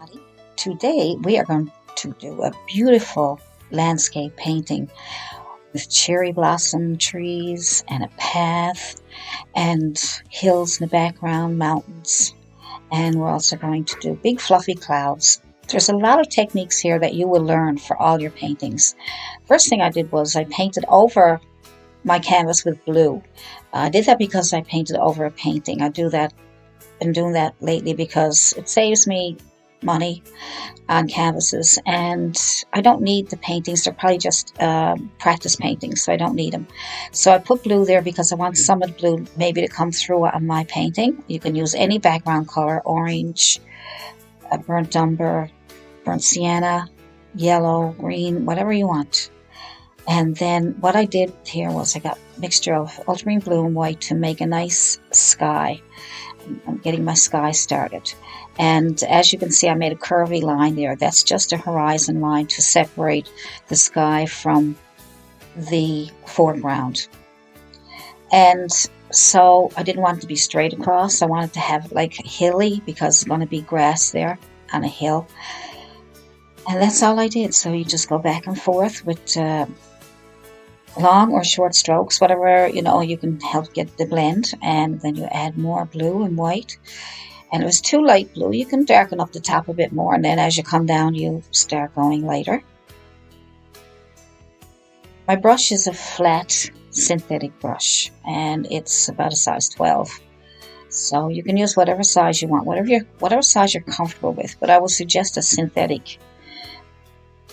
everybody. Today we are going to do a beautiful landscape painting with cherry blossom trees and a path and hills in the background, mountains, and we're also going to do big fluffy clouds. There's a lot of techniques here that you will learn for all your paintings. First thing I did was I painted over my canvas with blue. I did that because I painted over a painting. Been doing that lately because it saves me money on canvases, and I don't need the paintings. They're probably just practice paintings, so I don't need them. So I put blue there because I want some of the blue maybe to come through on my painting. You can use any background color: orange, burnt umber, burnt sienna, yellow, green, whatever you want. And then what I did here was I got a mixture of ultramarine blue and white to make a nice sky. I'm getting my sky started. And as you can see, I made a curvy line there. That's just a horizon line to separate the sky from the foreground. And so I didn't want it to be straight across. I wanted to have like hilly because it's going to be grass there on a hill. And that's all I did. So you just go back and forth with long or short strokes, whatever, you can help get the blend. And then you add more blue and white. And if it's too light blue, you can darken up the top a bit more. And then as you come down, you start going lighter. My brush is a flat synthetic brush, and it's about a size 12. So you can use whatever size you want, whatever size you're comfortable with. But I would suggest a synthetic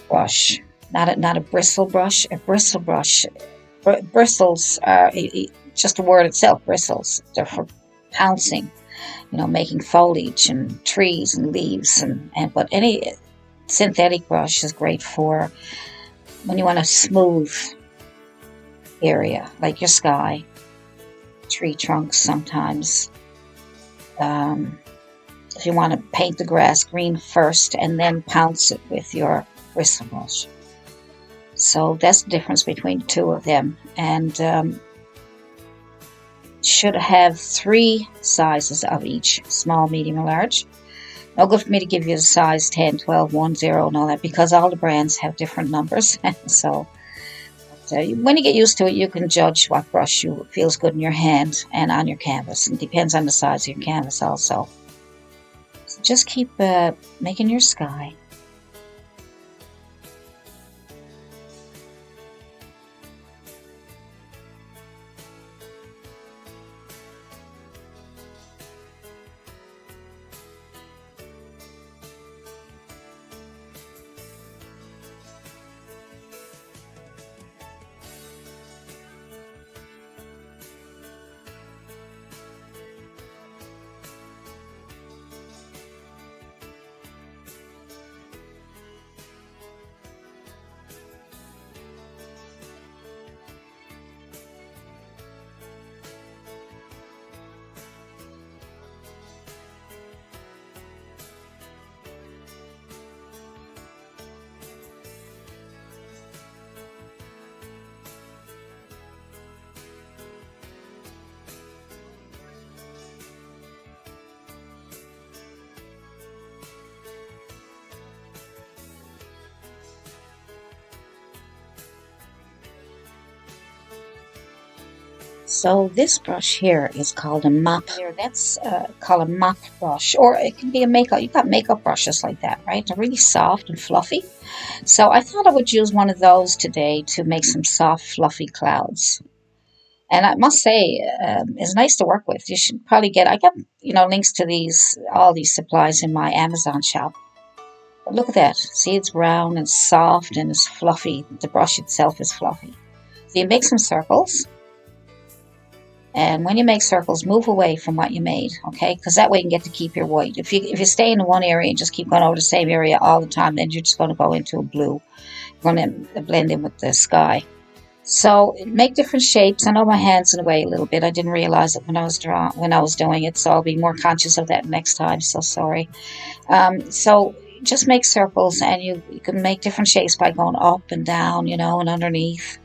brush, not a bristle brush. A bristle brush, bristles are just the word itself. Bristles, they're for pouncing, making foliage and trees and leaves, but any synthetic brush is great for when you want a smooth area, like your sky, tree trunks sometimes. If you want to paint the grass green first and then pounce it with your bristle brush. So that's the difference between the two of them. And should have 3 sizes of each: small, medium, and large. No good for me to give you the size 10, 12, 1, 0, and all that, because all the brands have different numbers. So when you get used to it, you can judge what brush feels good in your hand and on your canvas. It depends on the size of your canvas also. So just keep making your sky. So this brush here is called a mop. That's called a mop brush, or it can be a makeup. You've got makeup brushes like that, right? They're really soft and fluffy. So I thought I would use one of those today to make some soft, fluffy clouds. And I must say, it's nice to work with. You should probably I got links to all these supplies in my Amazon shop. But look at that. See, it's round and soft and it's fluffy. The brush itself is fluffy. So you make some circles. And when you make circles, move away from what you made, okay? Because that way you can get to keep your white. If you stay in one area and just keep going over the same area all the time, then you're just going to go into a blue. You're going to blend in with the sky. So make different shapes. I know my hand's in the way a little bit. I didn't realize it when I was doing it, so I'll be more conscious of that next time. So sorry. So just make circles, and you can make different shapes by going up and down, and underneath.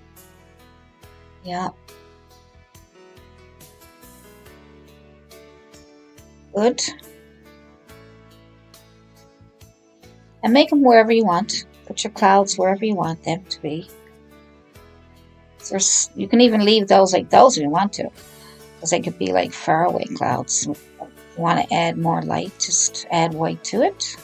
Yeah. Good. and make them wherever you want. Put your clouds wherever you want them to be. You can even leave those like those if you want to, because they could be like faraway clouds. If you want to add more light, just add white to it.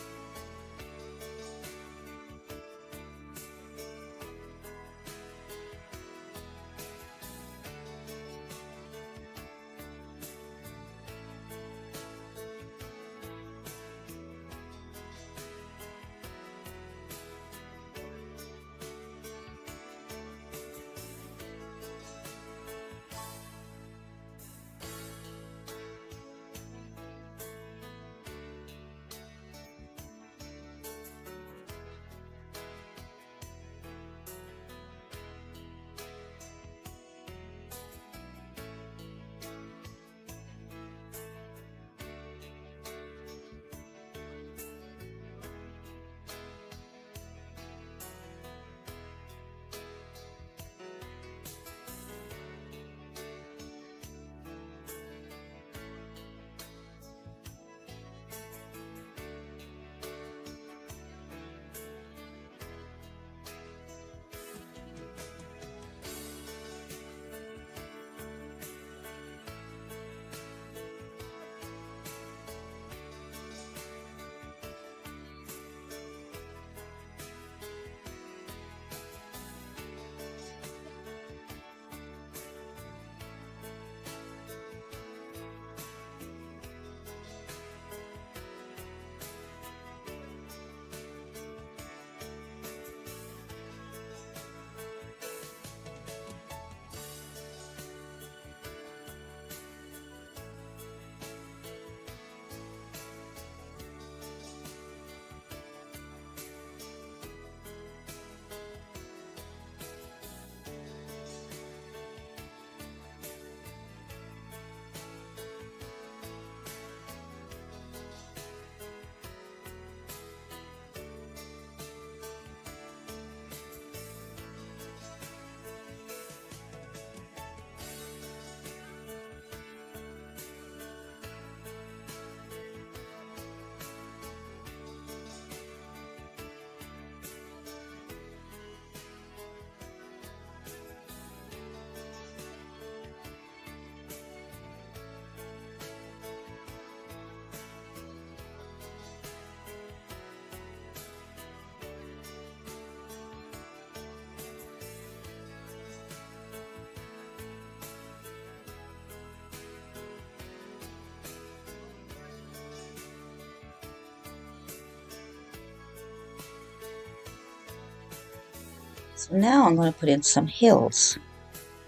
So now I'm going to put in some hills,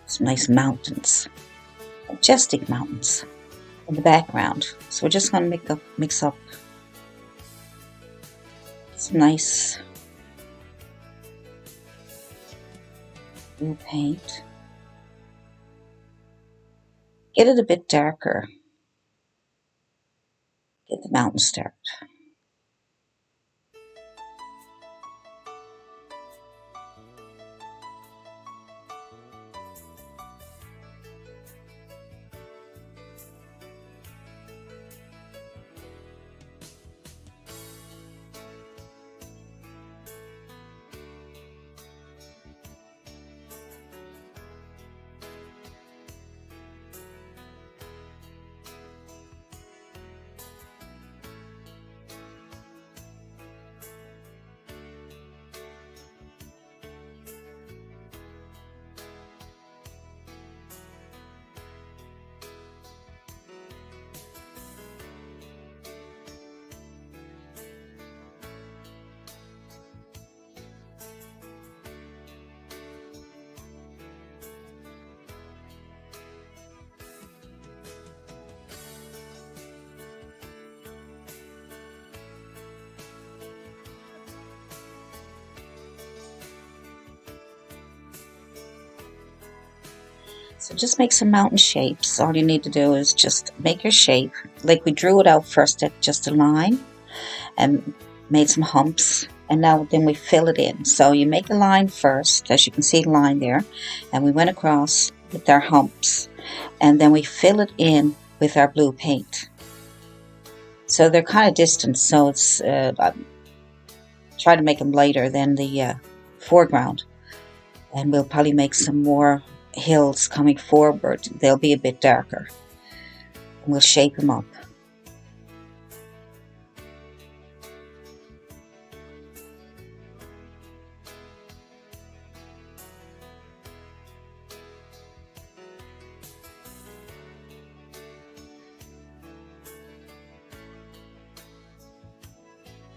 some nice mountains, majestic mountains in the background. So we're just going to mix up some nice blue paint. Get it a bit darker. Get the mountains dark. So just make some mountain shapes. All you need to do is just make your shape. Like we drew it out first at just a line and made some humps. And now then we fill it in. So you make a line first, as you can see the line there. And we went across with our humps. And then we fill it in with our blue paint. So they're kind of distant. So it's try to make them lighter than the foreground. And we'll probably make some more hills coming forward. They'll be a bit darker. And we'll shape them up.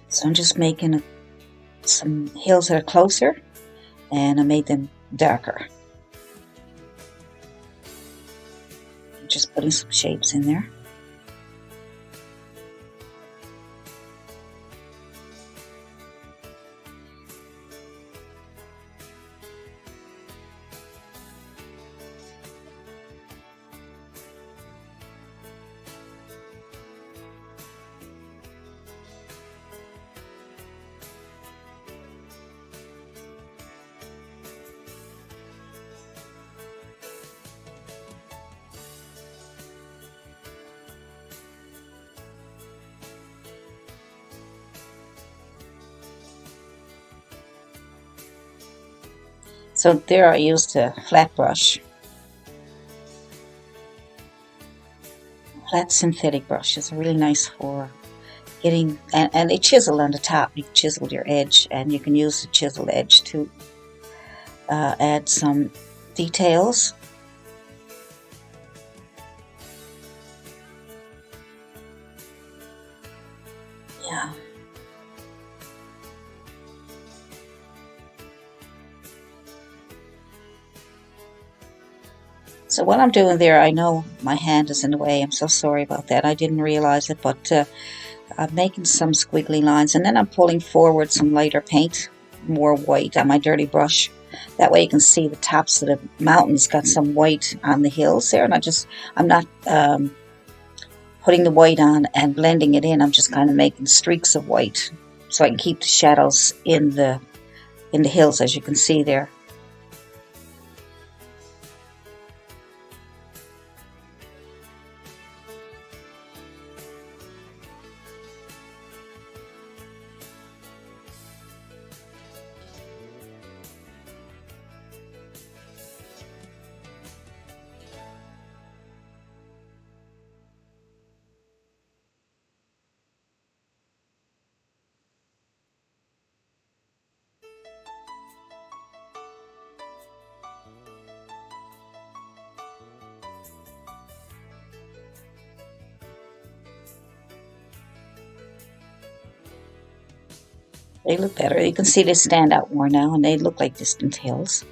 So I'm just making some hills that are closer, and I made them darker. Just putting some shapes in there. So there I used a flat brush, flat synthetic brush. It's really nice for getting, and they chisel on the top. You chisel your edge, and you can use the chisel edge to add some details. Yeah. So what I'm doing there, I know my hand is in the way. I'm so sorry about that. I didn't realize it, but I'm making some squiggly lines, and then I'm pulling forward some lighter paint, more white on my dirty brush. That way you can see the tops of the mountains got some white on the hills there, and I'm not putting the white on and blending it in. I'm just kind of making streaks of white so I can keep the shadows in the hills, as you can see there. They look better. You can see they stand out more now, and they look like distant hills.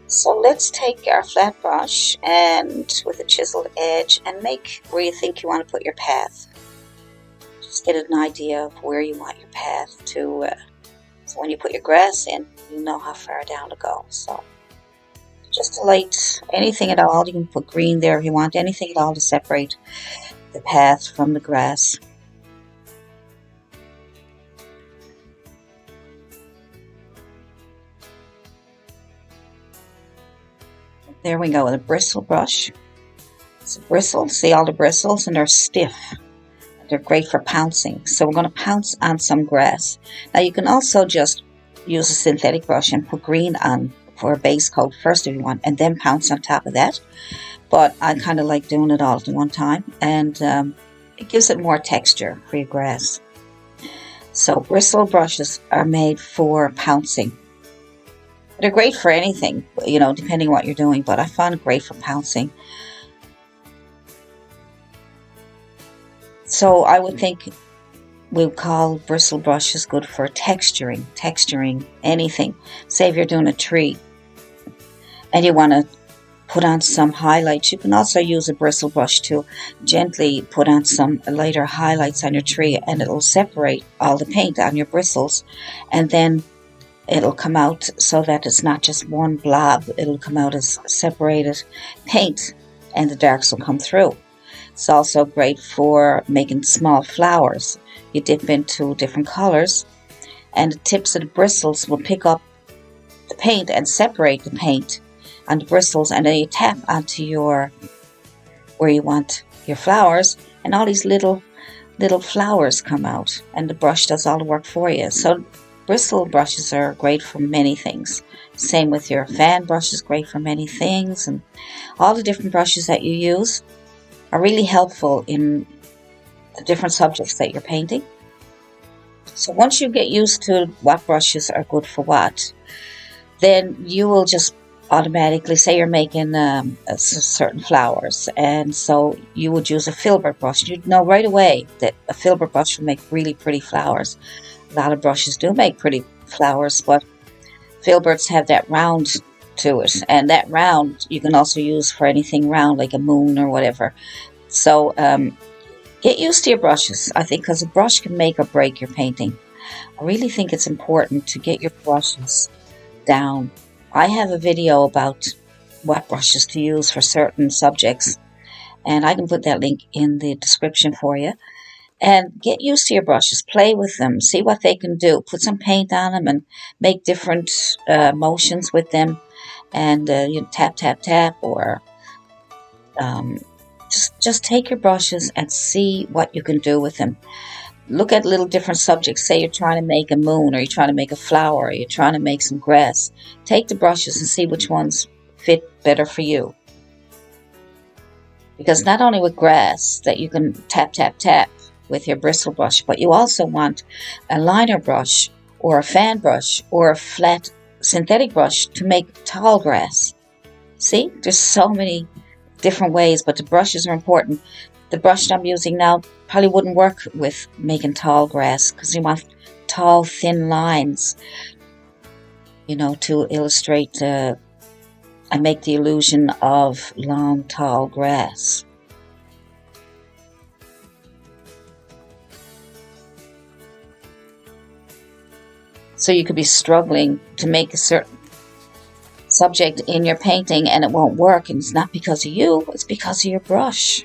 So let's take our flat brush and with a chiseled edge and make where you think you want to put your path. Just get an idea of where you want your path to, so when you put your grass in, you know how far down to go. So just to light anything at all. You can put green there if you want, anything at all to separate the path from the grass. There we go with a bristle brush. It's a bristle, see all the bristles, and they're stiff. They're great for pouncing. So we're going to pounce on some grass. Now you can also just use a synthetic brush and put green on for a base coat first if you want, and then pounce on top of that. But I kind of like doing it all at one time, and it gives it more texture for your grass. So bristle brushes are made for pouncing. They're great for anything, you know, depending on what you're doing, but I find it great for pouncing. So I would think we'll call bristle brushes good for texturing anything. Say if you're doing a tree and you want to put on some highlights, you can also use a bristle brush to gently put on some lighter highlights on your tree, and it'll separate all the paint on your bristles, and then it'll come out so that it's not just one blob. It'll come out as separated paint, and the darks will come through. It's also great for making small flowers. You dip into different colors, and the tips of the bristles will pick up the paint and separate the paint on the bristles, and then you tap onto where you want your flowers, and all these little flowers come out, and the brush does all the work for you. So bristle brushes are great for many things. Same with your fan brush is great for many things, and all the different brushes that you use are really helpful in the different subjects that you're painting. So once you get used to what brushes are good for what, then you will just automatically, say you're making certain flowers, and so you would use a filbert brush. You'd know right away that a filbert brush will make really pretty flowers. A lot of brushes do make pretty flowers, but filberts have that round to it, and that round you can also use for anything round, like a moon or whatever. So get used to your brushes, I think, because a brush can make or break your painting. I really think it's important to get your brushes down. I have a video about what brushes to use for certain subjects, and I can put that link in the description for you. And get used to your brushes, play with them, see what they can do, put some paint on them and make different motions with them, and you tap, tap, tap, or just take your brushes and see what you can do with them. Look at little different subjects. Say you're trying to make a moon, or you're trying to make a flower, or you're trying to make some grass. Take the brushes and see which ones fit better for you. Because not only with grass that you can tap, tap, tap with your bristle brush, but you also want a liner brush or a fan brush or a flat synthetic brush to make tall grass. See, there's so many different ways, but the brushes are important. The brush that I'm using now probably wouldn't work with making tall grass, because you want tall, thin lines, you know, to illustrate and make the illusion of long, tall grass. So you could be struggling to make a certain subject in your painting and it won't work, and it's not because of you, it's because of your brush.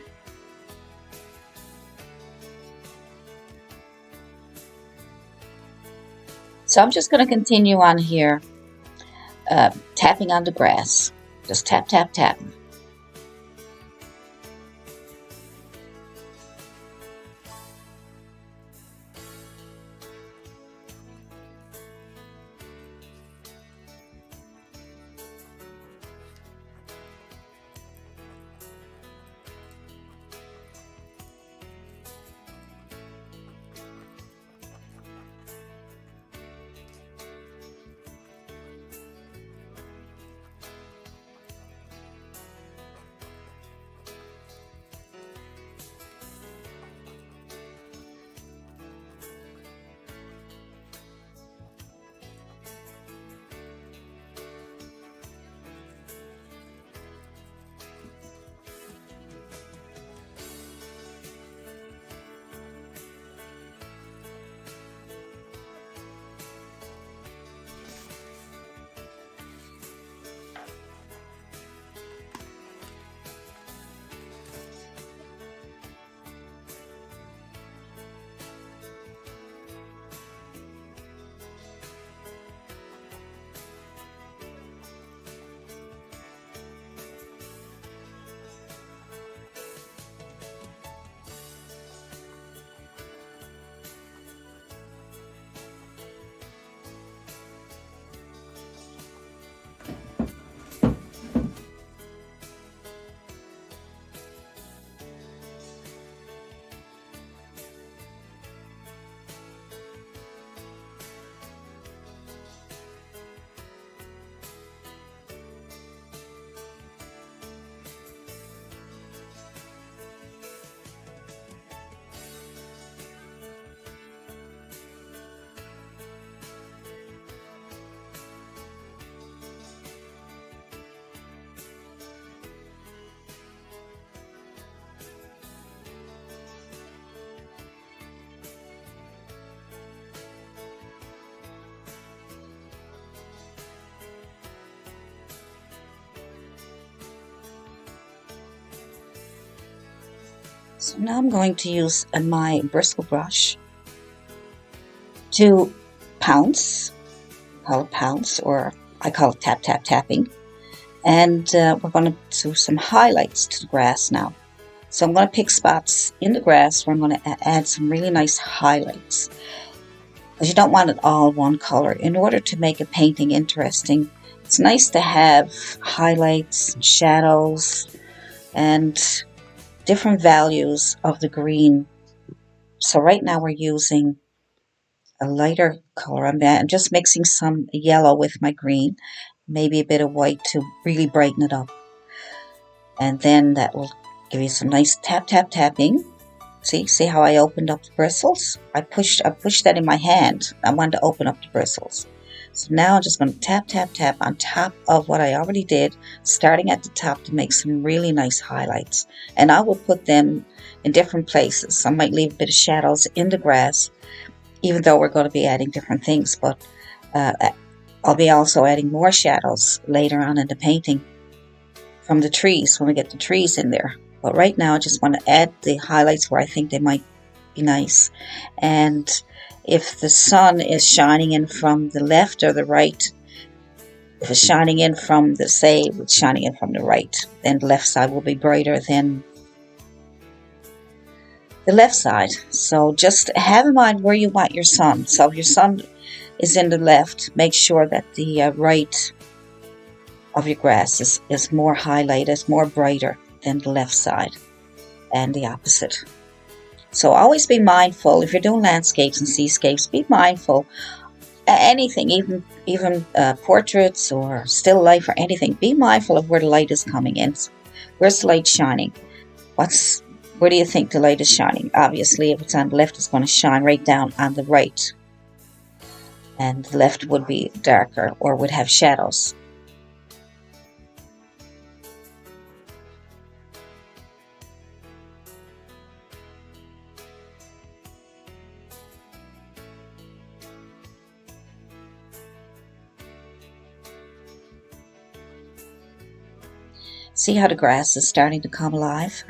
So I'm just going to continue on here, tapping on the grass. Just tap, tap, tap. So now I'm going to use my bristle brush to pounce. Call it pounce, or I call it tap, tap, tapping. And we're going to do some highlights to the grass now. So I'm going to pick spots in the grass where I'm going to add some really nice highlights. Because you don't want it all one color. In order to make a painting interesting, it's nice to have highlights, shadows, and different values of the green. So right now we're using a lighter color. I'm just mixing some yellow with my green, maybe a bit of white to really brighten it up. And then that will give you some nice tap, tap, tapping. See how I opened up the bristles? I pushed that in my hand. I wanted to open up the bristles. So now I'm just going to tap, tap, tap on top of what I already did, starting at the top to make some really nice highlights. And I will put them in different places. I might leave a bit of shadows in the grass, even though we're going to be adding different things. But I'll be also adding more shadows later on in the painting from the trees when we get the trees in there. But right now I just want to add the highlights where I think they might be nice. And if the sun is shining in from the left or the right, if it's shining in from the, say, it's shining in from the right, then the left side will be brighter than the left side. So just have in mind where you want your sun. So if your sun is in the left, make sure that the right of your grass is more highlighted, more brighter than the left side, and the opposite. So always be mindful if you're doing landscapes and seascapes. Be mindful. Anything, even portraits or still life or anything. Be mindful of where the light is coming in. Where's the light shining? Where do you think the light is shining? Obviously, if it's on the left, it's going to shine right down on the right, and the left would be darker or would have shadows. See how the grass is starting to come alive?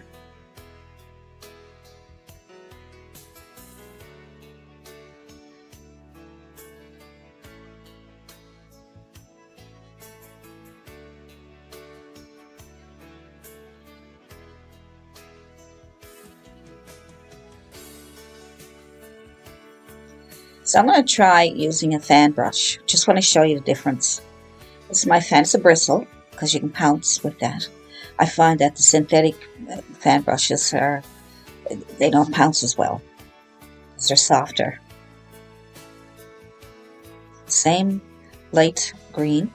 So I'm going to try using a fan brush. Just want to show you the difference. This is my fan. It's a bristle because you can pounce with that. I find that the synthetic fan brushes they don't pounce as well because they're softer. Same light green.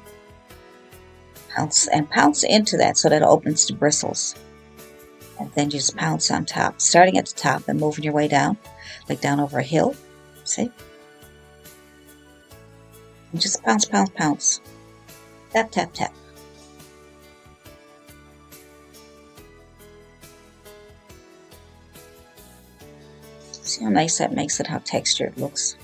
Pounce into that so that it opens the bristles. And then you just pounce on top, starting at the top and moving your way down, like down over a hill. See? And just pounce, pounce, pounce. Tap, tap, tap. See how nice that makes it, how textured it looks.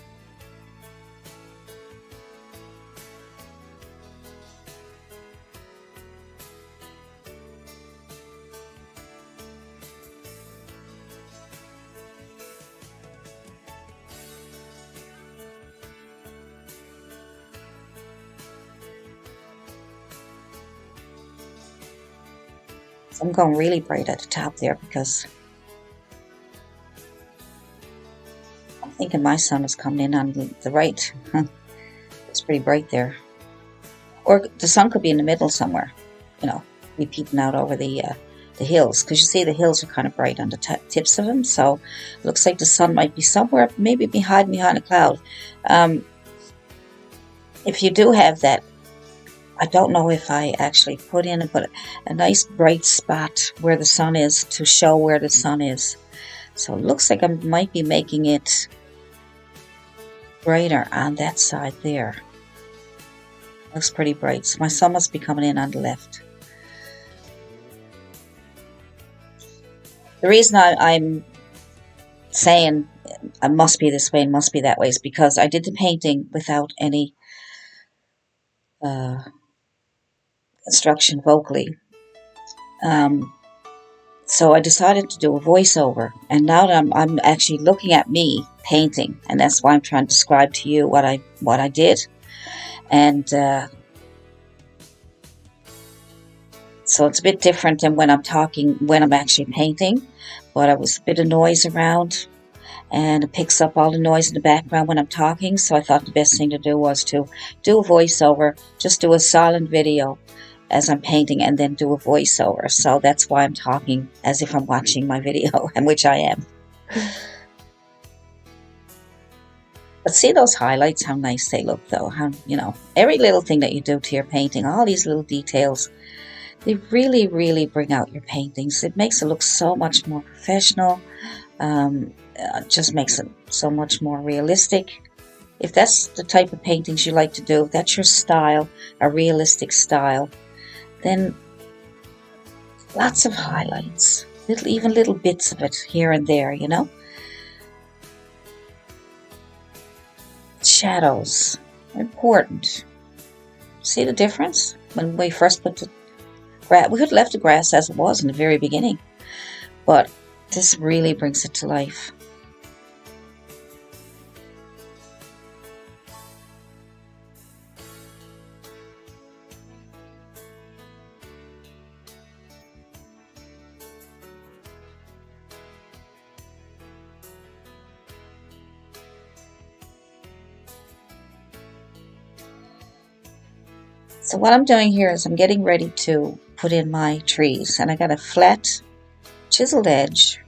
So I'm going really bright at the top there because I'm thinking my sun is coming in on the right. It's pretty bright there. Or the sun could be in the middle somewhere, be peeping out over the hills. Because you see the hills are kind of bright on the tips of them. So it looks like the sun might be somewhere, maybe hiding behind a cloud. If you do have that, I don't know if I actually put a nice bright spot where the sun is to show where the sun is. So it looks like I might be making it brighter on that side there. Looks pretty bright. So my sun must be coming in on the left. The reason I'm saying it must be this way and must be that way is because I did the painting without any instruction vocally. So I decided to do a voiceover, and now that I'm actually looking at me painting, and that's why I'm trying to describe to you what I did. And so it's a bit different than when I'm talking, when I'm actually painting. But there was a bit of noise around, and it picks up all the noise in the background when I'm talking. So I thought the best thing to do was to do a voiceover, just do a silent video as I'm painting, and then do a voiceover. So that's why I'm talking as if I'm watching my video, and which I am. But see those highlights, how nice they look though. How, every little thing that you do to your painting, all these little details, they really, really bring out your paintings. It makes it look so much more professional. Just makes it so much more realistic. If that's the type of paintings you like to do, if that's your style, a realistic style, then lots of highlights, even little bits of it here and there, Shadows are important. See the difference? When we first put the grass, we could have left the grass as it was in the very beginning, but this really brings it to life. So what I'm doing here is I'm getting ready to put in my trees, and I got a flat chiseled edge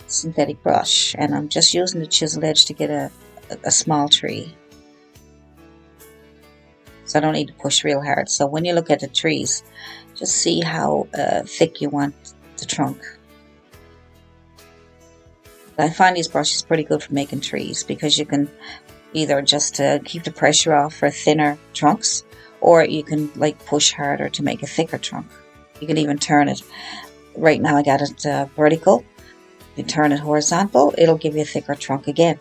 synthetic brush, and I'm just using the chiseled edge to get a small tree. So I don't need to push real hard. So when you look at the trees, just see how thick you want the trunk. I find these brushes pretty good for making trees, because you can either just keep the pressure off for thinner trunks, or you can push harder to make a thicker trunk. You can even turn it. Right now I got it vertical. You turn it horizontal, it'll give you a thicker trunk again.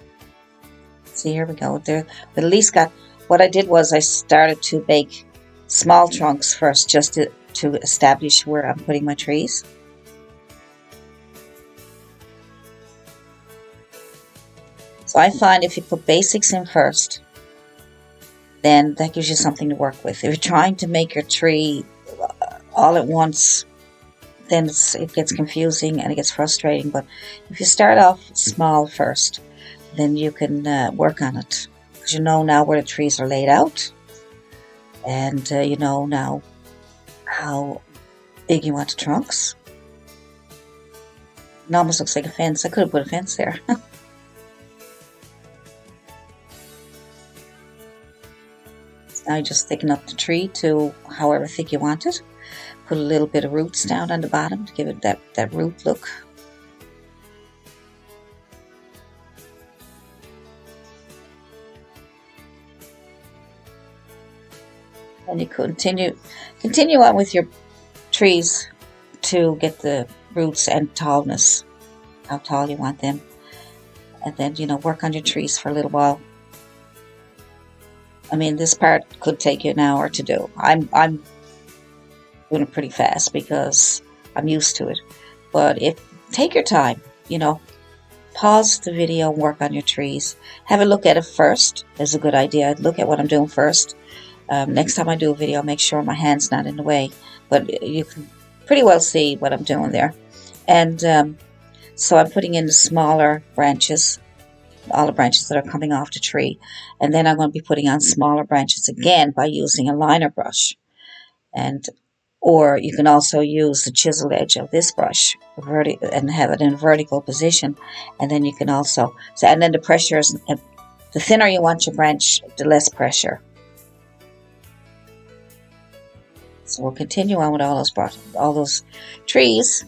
See, here we go. There, but at least got. What I did was I started to make small trunks first, just to establish where I'm putting my trees. So I find if you put basics in first, then that gives you something to work with. If you're trying to make your tree all at once, then it gets confusing and it gets frustrating. But if you start off small first, then you can work on it, because you know now where the trees are laid out, and you know now how big you want the trunks. It almost looks like a fence. I could have put a fence there. Now you just thicken up the tree to however thick you want it. Put a little bit of roots down on the bottom to give it that root look. And you continue on with your trees to get the roots and tallness, how tall you want them. And then, work on your trees for a little while. I mean, this part could take you an hour to do. I'm doing it pretty fast because I'm used to it. But take your time, pause the video and work on your trees. Have a look at it first. Is a good idea. I'd look at what I'm doing first. Next time I do a video, I'll make sure my hand's not in the way. But you can pretty well see what I'm doing there. And so I'm putting in the smaller branches, all the branches that are coming off the tree. And then I'm going to be putting on smaller branches again by using a liner brush. Or you can also use the chiseled edge of this brush and have it in a vertical position. And then you can also, and then the pressure is, the thinner you want your branch, the less pressure. So we'll continue on with all those trees.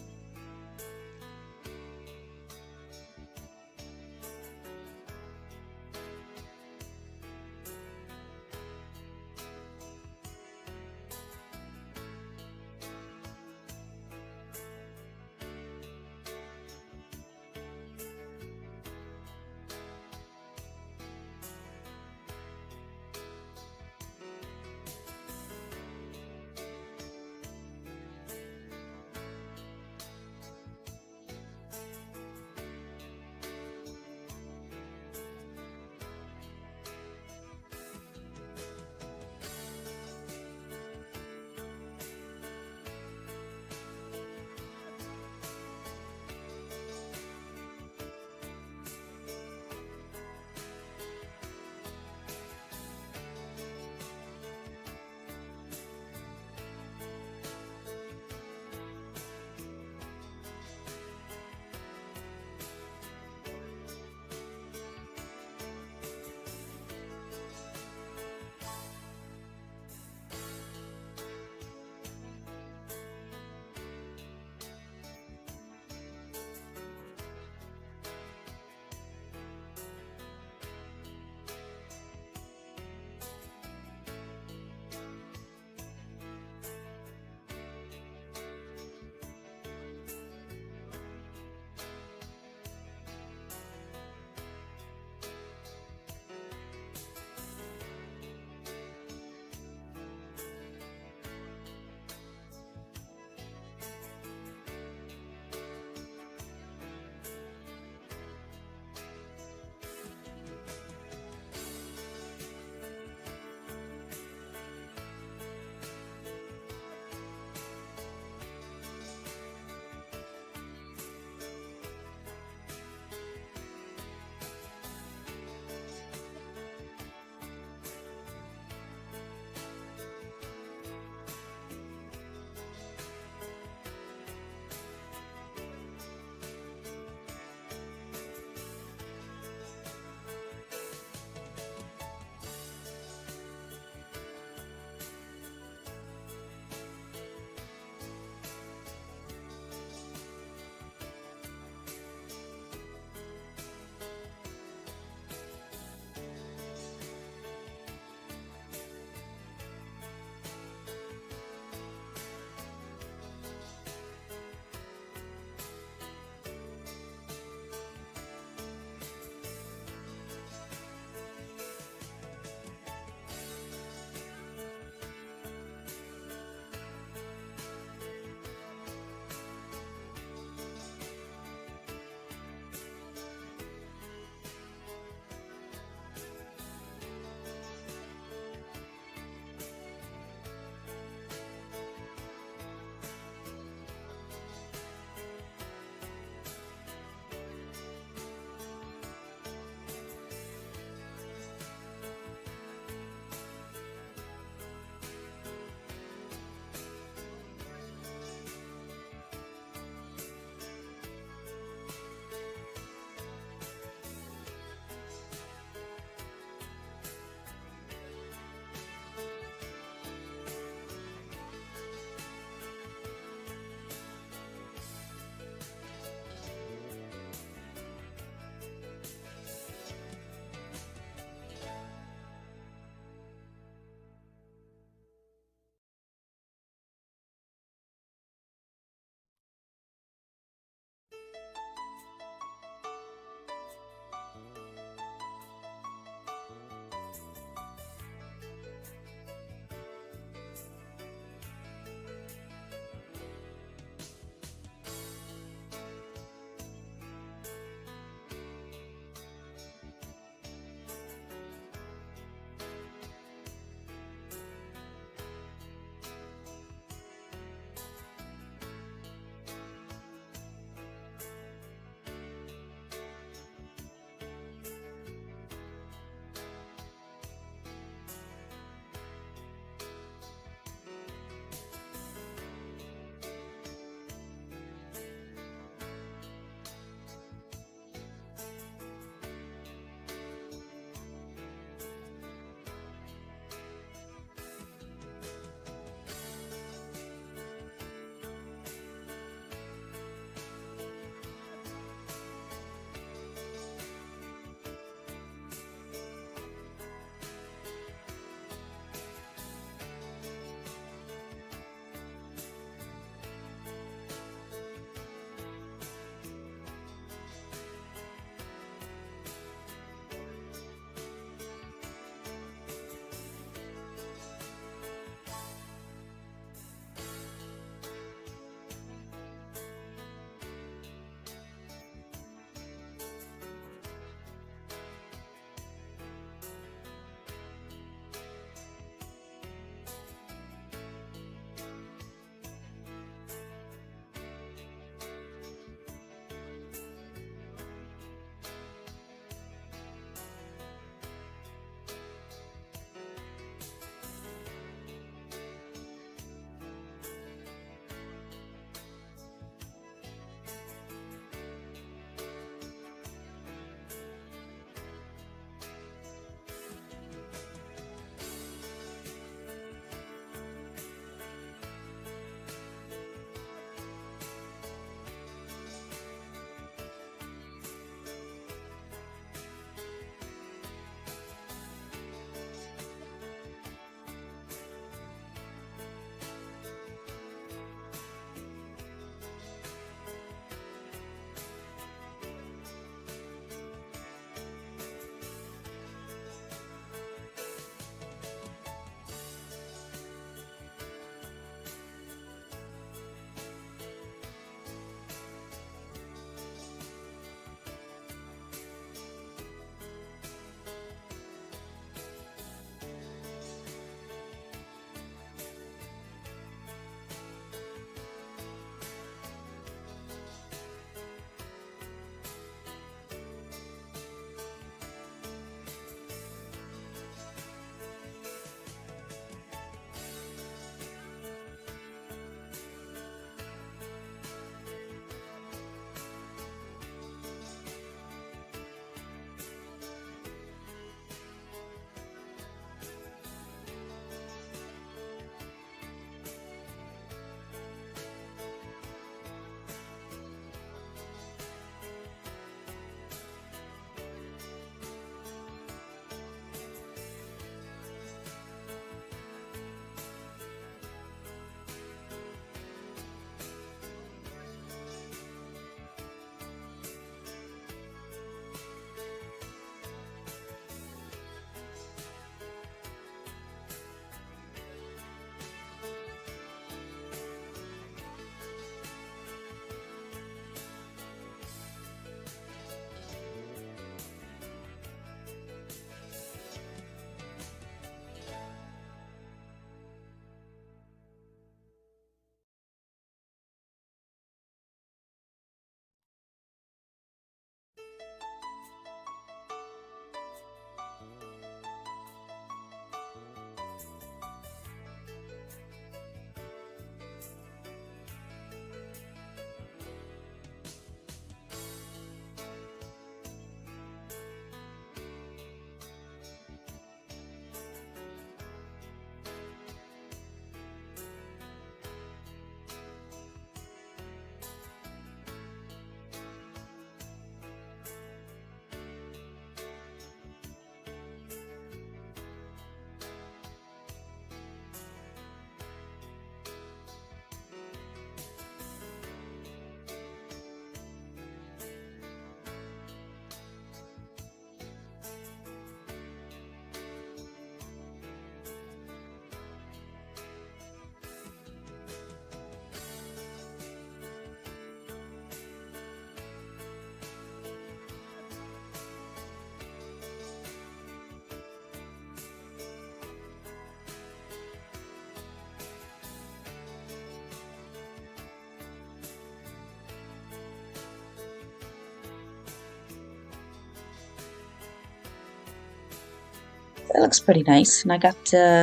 That looks pretty nice. And I got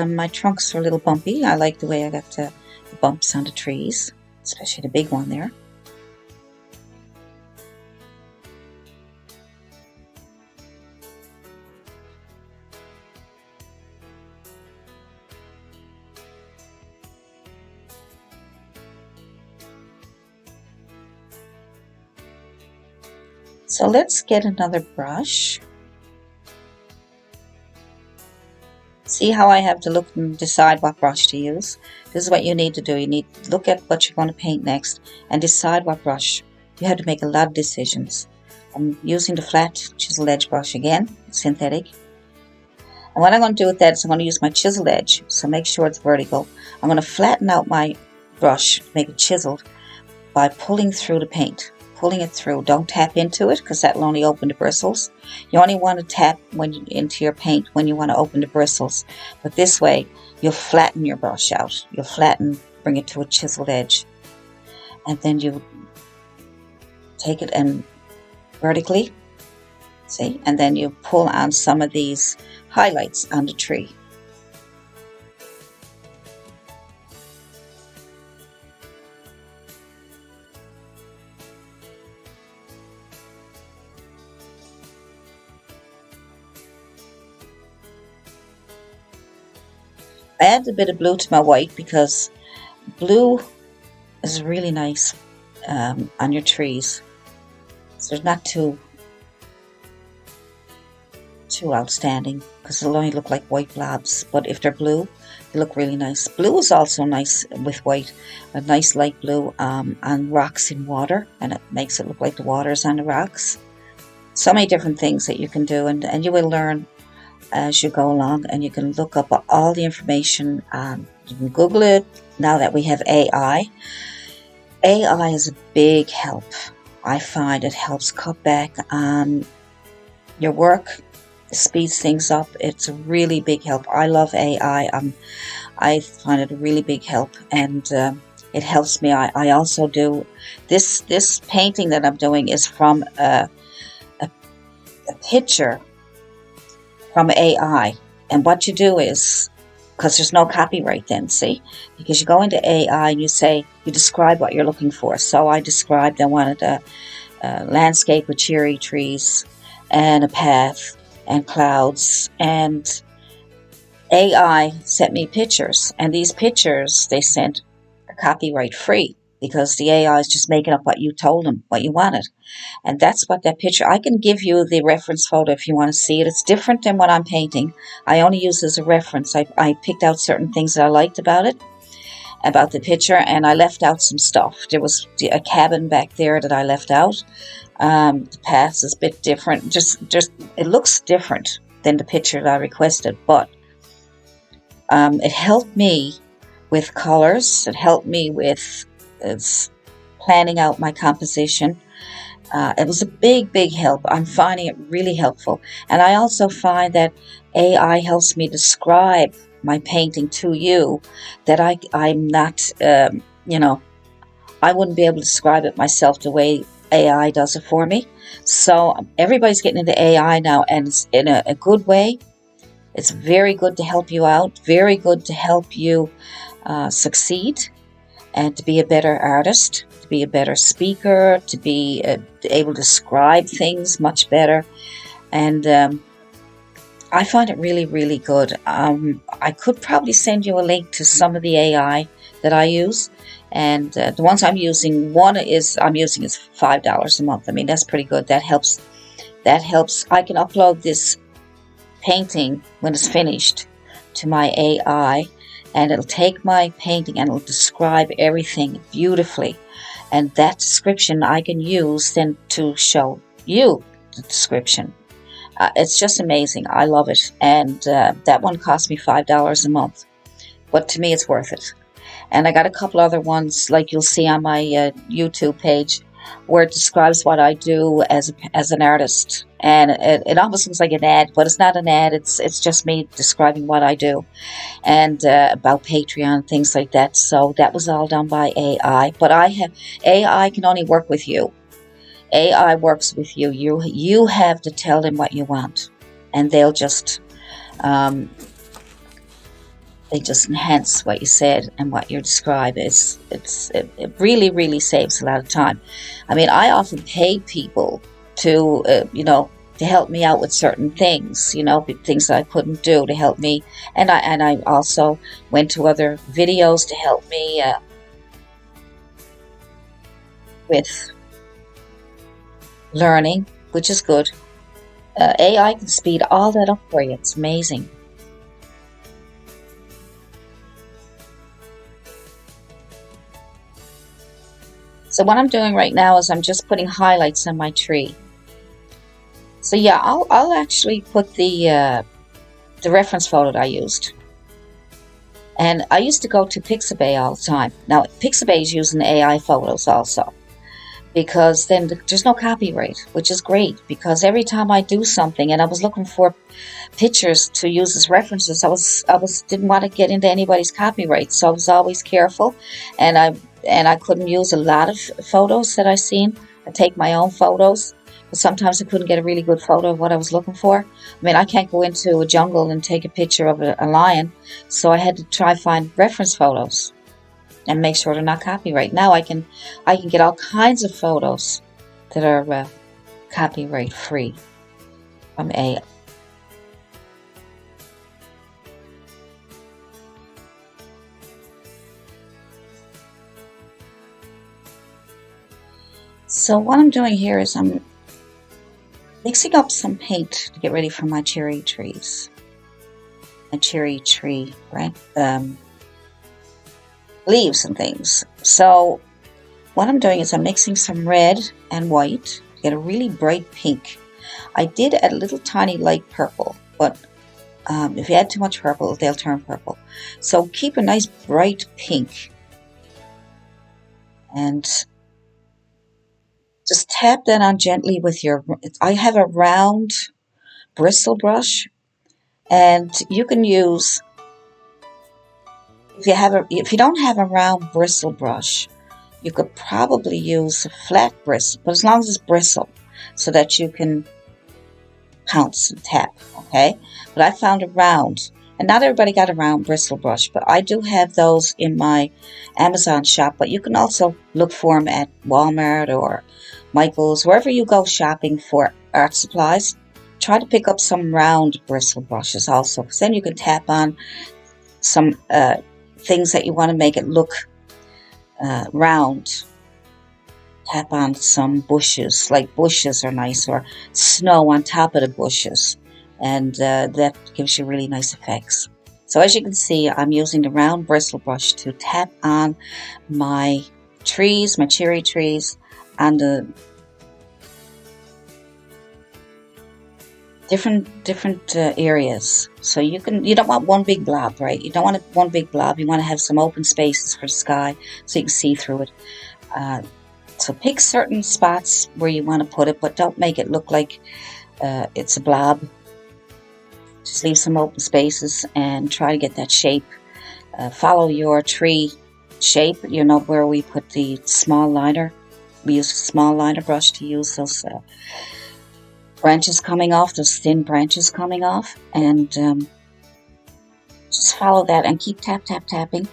my trunks are a little bumpy. I like the way I got the bumps on the trees, especially the big one there. So let's get another brush. See how I have to look and decide what brush to use? This is what you need to do. You need to look at what you're going to paint next and decide what brush. You have to make a lot of decisions. I'm using the flat chisel edge brush again, synthetic. And what I'm going to do with that is I'm going to use my chisel edge, so make sure it's vertical. I'm going to flatten out my brush, make it chiseled, by pulling through the paint. Pulling it through. Don't tap into it because that will only open the bristles. You only want to tap into your paint when you want to open the bristles. But this way, you'll flatten your brush out. You'll flatten, bring it to a chiseled edge. And then you take it and vertically, see? And then you pull on some of these highlights on the tree. I add a bit of blue to my white because blue is really nice on your trees. So it's not too outstanding because it'll only look like white blobs. But if they're blue, they look really nice. Blue is also nice with white, a nice light blue on rocks in water, and it makes it look like the water's on the rocks. So many different things that you can do, and you will learn as you go along, and you can look up all the information. You can Google it now that we have AI. AI is a big help. I find it helps cut back on your work, speeds things up. It's a really big help. I love AI. I find it a really big help, and it helps me. I also do this painting that I'm doing is from a picture from AI. And what you do is, because there's no copyright then, see, because you go into AI and you describe what you're looking for. So I described I wanted a landscape with cherry trees and a path and clouds, and AI sent me pictures, and these pictures they sent are copyright free because the AI is just making up what you told them, what you wanted. And that's what that picture, I can give you the reference photo if you want to see it. It's different than what I'm painting. I only use it as a reference. I picked out certain things that I liked about it, about the picture, and I left out some stuff. There was a cabin back there that I left out. The path is a bit different. Just it looks different than the picture that I requested, but it helped me with colors. It helped me with planning out my composition. It was a big help. I'm finding it really helpful. And I also find that AI helps me describe my painting to you, that I'm not, I wouldn't be able to describe it myself the way AI does it for me. So everybody's getting into AI now, and it's in a good way. It's very good to help you out, very good to help you succeed and to be a better artist, to be a better speaker, to be able to describe things much better. And I find it really good. I could probably send you a link to some of the AI that I use. And the ones I'm using, I'm using is $5 a month. I mean, that's pretty good. That helps. I can upload this painting when it's finished to my AI, and it'll take my painting and it'll describe everything beautifully. And that description I can use then to show you the description. It's just amazing. I love it. And that one cost me $5 a month. But to me, it's worth it. And I got a couple other ones, like you'll see on my YouTube page, where it describes what I do as an artist. And it almost looks like an ad, but it's not an ad. It's just me describing what I do, and about Patreon, things like that. So that was all done by AI. But AI can only work with you. AI works with you. You have to tell them what you want, and they'll just Um, they just enhance what you said and what you describe. It really, really saves a lot of time. I mean, I often pay people to to help me out with certain things, things that I couldn't do to help me, and I also went to other videos to help me with learning, which is good. AI can speed all that up for you. It's amazing. So what I'm doing right now is I'm just putting highlights on my tree. So yeah, I'll actually put the reference photo that I used. And I used to go to Pixabay all the time. Now Pixabay is using AI photos also, because then there's no copyright, which is great, because every time I do something and I was looking for pictures to use as references, I was didn't want to get into anybody's copyright, so I was always careful, and I couldn't use a lot of photos that I seen. I take my own photos, but sometimes I couldn't get a really good photo of what I was looking for. I mean, I can't go into a jungle and take a picture of a lion, so I had to try find reference photos and make sure they're not copyright. Now I can get all kinds of photos that are copyright free from AI. So what I'm doing here is I'm mixing up some paint to get ready for my cherry trees. My cherry tree, right? Leaves and things. So what I'm doing is I'm mixing some red and white to get a really bright pink. I did add a little tiny light purple, but if you add too much purple, they'll turn purple. So keep a nice bright pink and just tap that on gently with your, I have a round bristle brush, and you can use, if you don't have a round bristle brush, you could probably use a flat bristle, but as long as it's bristle, so that you can pounce and tap, okay? But I found a round, and not everybody got a round bristle brush, but I do have those in my Amazon shop, but you can also look for them at Walmart or Michael's, wherever you go shopping for art supplies. Try to pick up some round bristle brushes also, because then you can tap on some things that you want to make it look round. Tap on some bushes, like bushes are nice, or snow on top of the bushes, and that gives you really nice effects. So as you can see, I'm using the round bristle brush to tap on my trees, my cherry trees, on the different areas. So you don't want one big blob, right? You don't want one big blob. You want to have some open spaces for the sky so you can see through it. So pick certain spots where you want to put it, but don't make it look like it's a blob. Just leave some open spaces and try to get that shape. Follow your tree shape, where we put the small liner. We use a small liner brush to use those branches coming off, those thin branches coming off, and just follow that and keep tapping.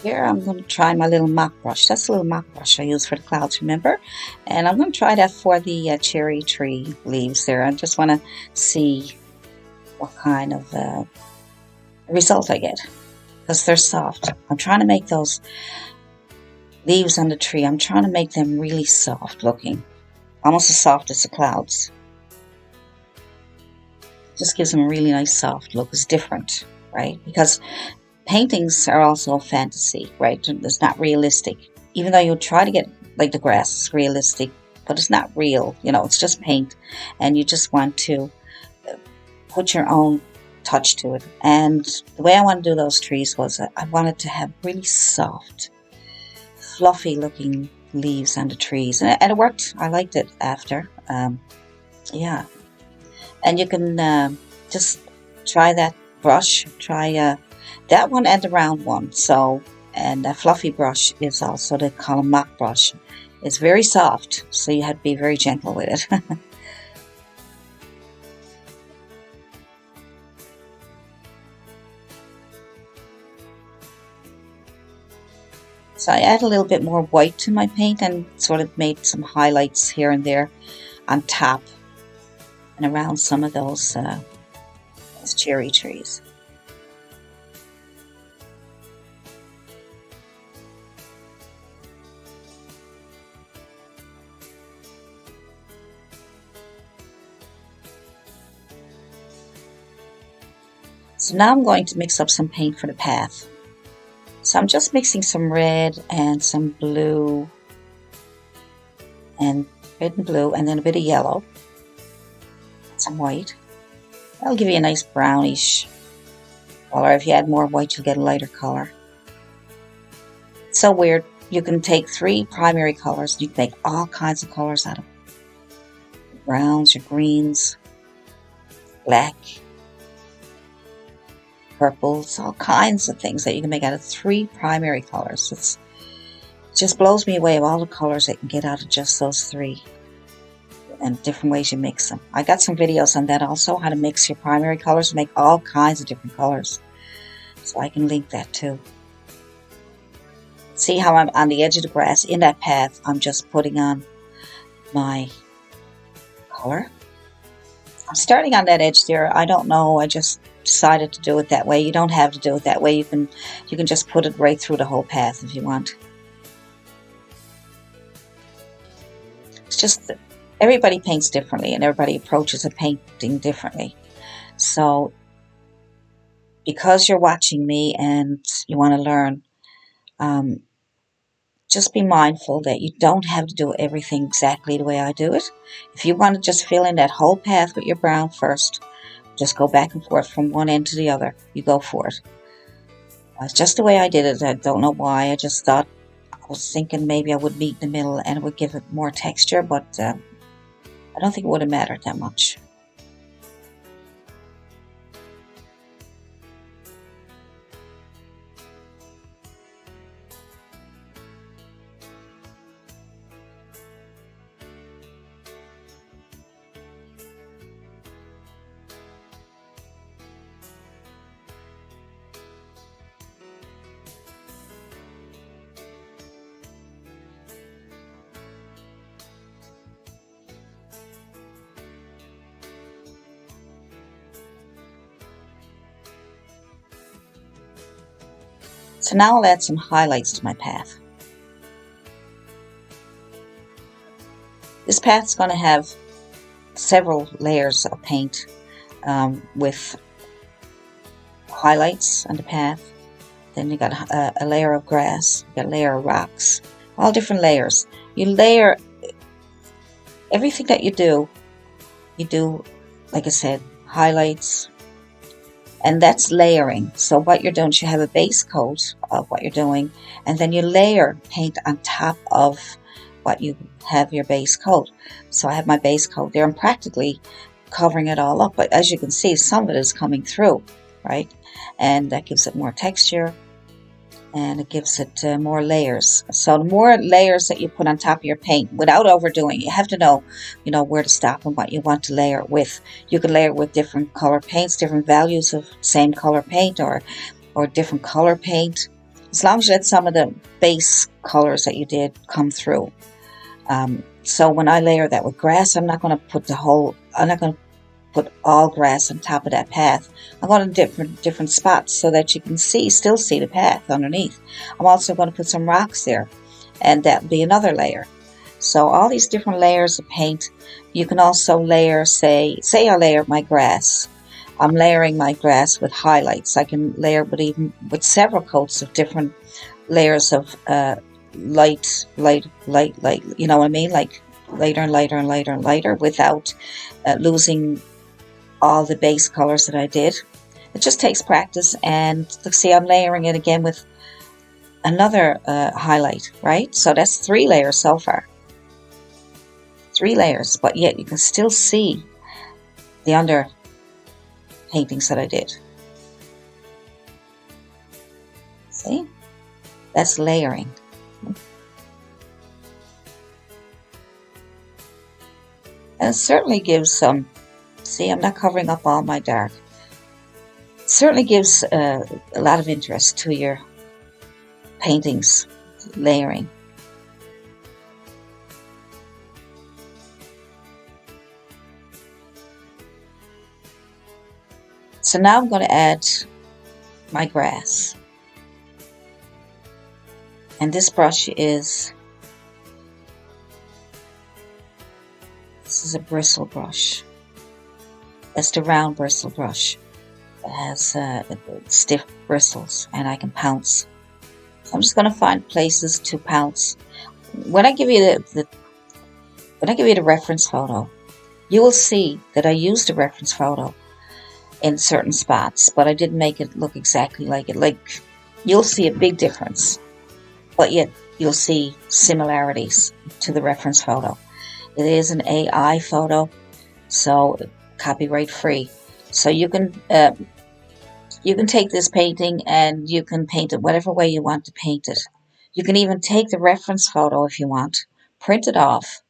Here I'm going to try my little mop brush. That's a little mop brush I use for the clouds, remember? And I'm going to try that for the cherry tree leaves there. I just want to see what kind of result I get, because they're soft. I'm trying to make those leaves on the tree, I'm trying to make them really soft looking, almost as soft as the clouds. Just gives them a really nice soft look. It's different, right? Because paintings are also fantasy, right? It's not realistic. Even though you try to get like the grass is realistic, but it's not real. You know, it's just paint, and you just want to put your own touch to it. And the way I want to do those trees was I wanted to have really soft, fluffy looking leaves on the trees, and it worked. I liked it after. Yeah, and you can just try that brush. Try that one and the round one. So, and a fluffy brush is also the column mop brush. It's very soft, so you have to be very gentle with it. So I add a little bit more white to my paint and sort of made some highlights here and there on top and around some of those cherry trees. So now I'm going to mix up some paint for the path. So I'm just mixing some red and some blue, and red and blue, and then a bit of yellow, some white. That'll give you a nice brownish color. If you add more white, you'll get a lighter color. It's so weird. You can take 3 primary colors, you can make all kinds of colors out of them. Your browns, your greens, black, purples, all kinds of things that you can make out of 3 primary colors. It just blows me away of all the colors that you can get out of just those 3 and different ways you mix them. I got some videos on that also, how to mix your primary colors and make all kinds of different colors. So I can link that too. See how I'm on the edge of the grass in that path, I'm just putting on my color. I'm starting on that edge there. I don't know, I just decided to do it that way. You don't have to do it that way. You can just put it right through the whole path if you want. It's just that everybody paints differently and everybody approaches a painting differently. So because you're watching me and you want to learn, just be mindful that you don't have to do everything exactly the way I do it. If you want to just fill in that whole path with your brown first, just go back and forth from one end to the other. You go for it. It's just the way I did it. I don't know why. I just thought, I was thinking maybe I would meet in the middle and it would give it more texture, but I don't think it would have mattered that much. So now I'll add some highlights to my path. This path is going to have several layers of paint with highlights on the path. Then you got a layer of grass, you got a layer of rocks, all different layers. You layer everything that you do, like I said, highlights, and that's layering. So what you're doing is you have a base coat of what you're doing, and then you layer paint on top of what you have your base coat. So I have my base coat there. I'm practically covering it all up, but as you can see, some of it is coming through, right? And that gives it more texture, and it gives it more layers. So the more layers that you put on top of your paint without overdoing it, you have to know, where to stop and what you want to layer it with. You can layer it with different color paints, different values of same color paint, or different color paint. as long as you let some of the base colors that you did come through. So when I layer that with grass, I'm not going to put all grass on top of that path. I'm going to different spots so that you can still see the path underneath. I'm also going to put some rocks there, and that'll be another layer. So all these different layers of paint. You can also layer, say I layer my grass. I'm layering my grass with highlights. I can layer with several coats of different layers of light, you know what I mean? Like lighter and lighter and lighter and lighter without losing all the base colors that I did. It just takes practice, and look, see, I'm layering it again with another highlight, right? So that's 3 layers so far. 3 layers, but yet you can still see the under paintings that I did. See? That's layering. And it certainly gives some, see, I'm not covering up all my dark. It certainly gives a lot of interest to your paintings, layering. So now I'm going to add my grass. And this brush is a bristle brush. That's the round bristle brush. It has stiff bristles, and I can pounce. So I'm just going to find places to pounce. When I give you the reference photo, you will see that I used a reference photo in certain spots, but I didn't make it look exactly like it. Like, you'll see a big difference, but yet you'll see similarities to the reference photo. It is an AI photo, so copyright free. So you can take this painting and you can paint it whatever way you want to paint it. You can even take the reference photo if you want, print it off,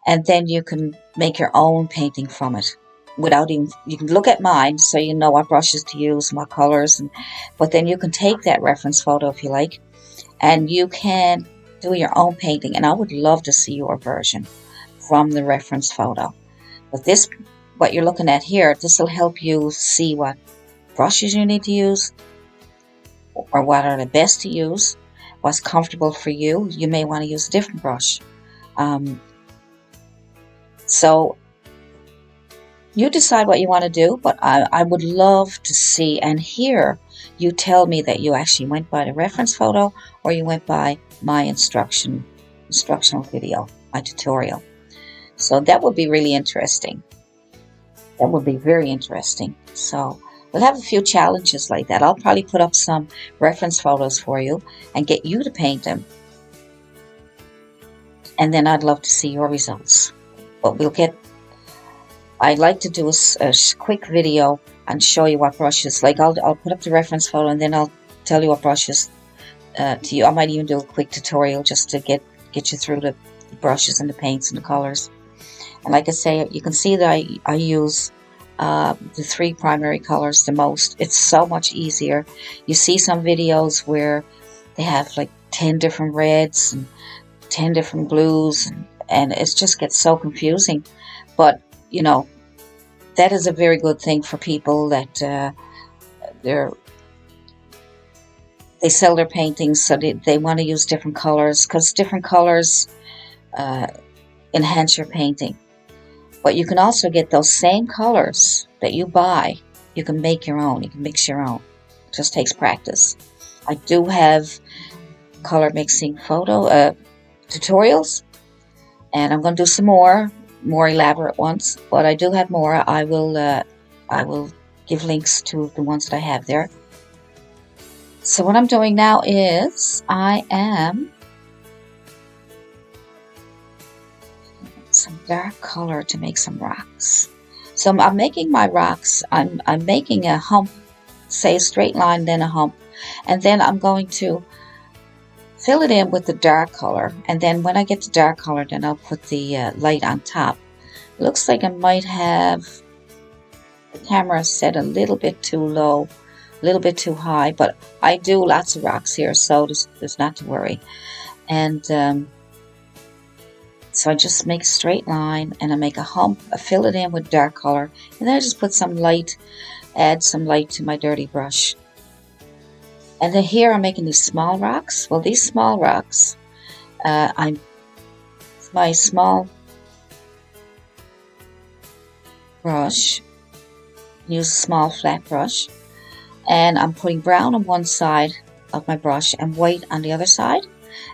and then you can make your own painting from it. You can look at mine so you know what brushes to use and what colors, but then you can take that reference photo if you like, and you can do your own painting. And I would love to see your version from the reference photo. But this, what you're looking at here, this will help you see what brushes you need to use, or what are the best to use, what's comfortable for you. You may want to use a different brush. So you decide what you want to do, but I would love to see and hear you tell me that you actually went by the reference photo or you went by my instructional video, my tutorial. So that would be really interesting. That would be very interesting. So we'll have a few challenges like that. I'll probably put up some reference photos for you and get you to paint them. And then I'd love to see your results. But I'd like to do a quick video and show you what brushes. Like I'll put up the reference photo and then I'll tell you what brushes to you. I might even do a quick tutorial just to get you through the brushes and the paints and the colors. And like I say, you can see that I use the 3 primary colors the most. It's so much easier. You see some videos where they have like 10 different reds and 10 different blues, and it just gets so confusing. But you know, that is a very good thing for people that they sell their paintings, so they want to use different colors, because different colors enhance your painting. But you can also get those same colors that you buy. You can make your own. You can mix your own. It just takes practice. I do have color mixing photo tutorials, and I'm going to do some more elaborate ones, but I do have more. I will give links to the ones that I have there. So what I'm doing now is I am some dark color to make some rocks. So I'm making my rocks. I'm making a hump, say a straight line, then a hump, and then I'm going to fill it in with the dark color, and then when I get the dark color, then I'll put the light on top. It looks like I might have the camera set a little bit too low a little bit too high, but I do lots of rocks here, so there's not to worry. And so I just make a straight line, and I make a hump. I fill it in with dark color, and then I just put some light, add some light to my dirty brush. And then here I'm making these small rocks. Well, these small rocks, my small brush, use a small flat brush, and I'm putting brown on one side of my brush and white on the other side.